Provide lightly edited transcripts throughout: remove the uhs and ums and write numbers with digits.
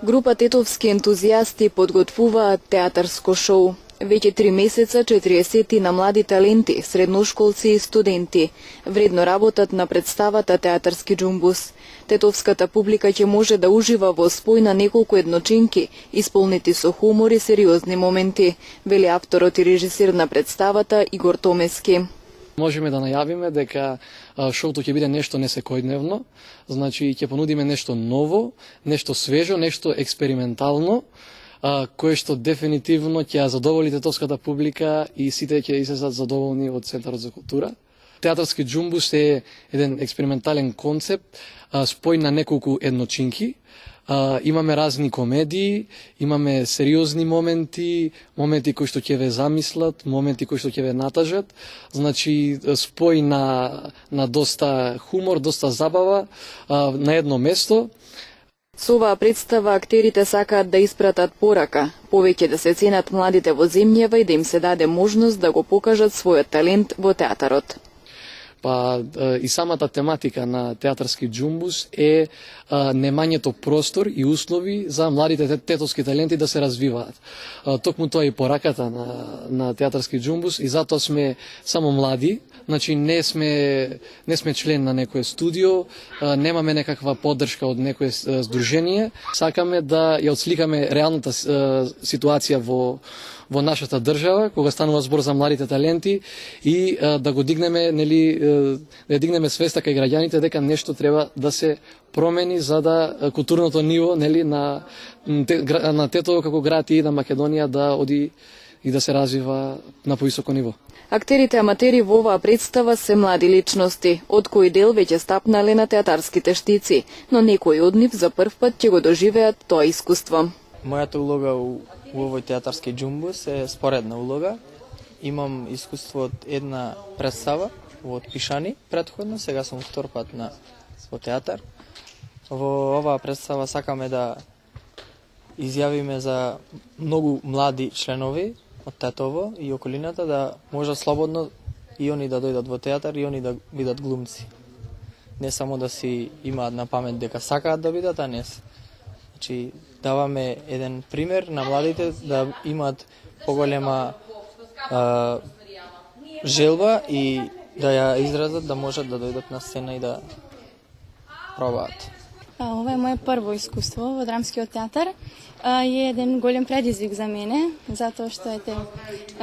Група тетовски ентузијасти подготвуваат театарско шоу. Веќе 3 месеца 40 на млади таленти, средношколци и студенти вредно работат на представата Театарски џумбус. Тетовската публика ќе може да ужива во спој на неколку едночинки, исполнети со хумор и сериозни моменти, вели авторот и режисер на представата Игор Томески. Можеме да најавиме дека шоуто ќе биде нешто несекојдневно, значи ќе понудиме нешто ново, нешто свежо, нешто експериментално, кое што дефинитивно ќе ја задоволи тетовската публика и сите ќе излезат задоволни од Центарот за култура. Театарски џумбус е еден експериментален концепт, спој на неколку едночинки. Имаме разни комедии, имаме сериозни моменти, моменти кои што ќе ве замислат, моменти кои што ќе ве натажат. Значи спој на доста хумор, доста забава на едно место. Со оваа представа актерите сакаат да испратат порака, повеќе да се ценат младите во земјава и да им се даде можност да го покажат својот талент во театарот. Па и самата тематика на Театарски џумбус е немањето простор и услови за младите тетовски таленти да се развиваат. Токму тоа е и пораката на Театарски џумбус и затоа сме само млади, значи не сме член на некое студио, немаме некаква поддршка од некое здружение, сакаме да ја отсликаме реалната ситуација во нашата држава, кога станува збор за младите таленти и да го дигнеме, да ја дигнеме свеста кај граѓаните дека нешто треба да се промени за да културното ниво на Тетово како град и на Македонија да оди и да се развива на повисоко ниво. Актерите аматери во оваа представа се млади личности, од кои дел веќе стапнале на театарските штици, но некои од нив за прв пат ќе го доживеат тоа искуство. Мојата улога у овој театарски џумбус е споредна улога. Имам искуство од една представа во Пишани претходно, сега сум втор пат во театар. Во оваа представа сакаме да изјавиме за многу млади членови од Тетово и околината да можат слободно и они да дојдат во театар и они да бидат глумци. Не само да си имаат на памет дека сакаат да бидат, а не се. Значи, даваме еден пример на младите да имаат поголема желба и да ја изразат, да можат да дојдат на сцена и да пробаат. Ова е моје прво искуство во драмскиот театар. Е еден голем предизвик за мене, затоа што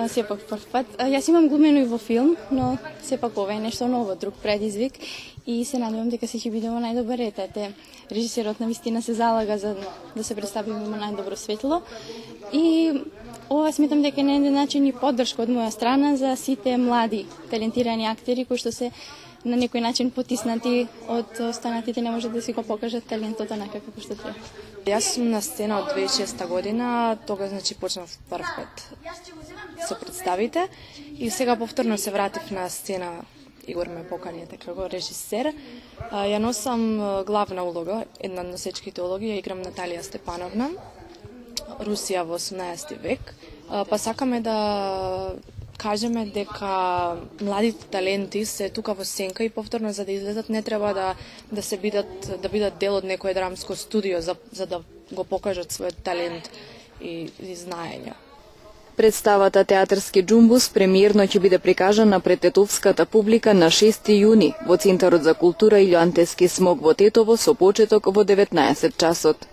сепак прв пат. Јас имам глумено и во филм, но сепак ова е нешто ново, друг предизвик и се надевам дека се ќе биде во најдобар ред. Режисерот на вистина се залага за да се представиме во најдобро светло и ова сметам дека е на еден начин и поддршка од моја страна за сите млади талентирани актери кои што се на некој начин потиснати од останатите, не може да си го покажат талентот онака како што треба. Јас сум на сцена од 2006 година, тога значи почнав прв пат со представите и сега повторно се вратив на сцена. Игор ме покани како режисер. Ја носам главна улога, една од носечките улоги, ја играм Наталија Степановна, Русија во 18 век. Па сакаме да кажеме дека младите таленти се тука во сенка и повторно за да излезат не треба да бидат дел од некое драмско студио за да го покажат својот талент и знаење. Представата Театарски џумбус премиерно ќе биде прикажана пред тетовската публика на 6 јуни во Центарот за култура Илјо Антески смок во Тетово со почеток во 19 часот.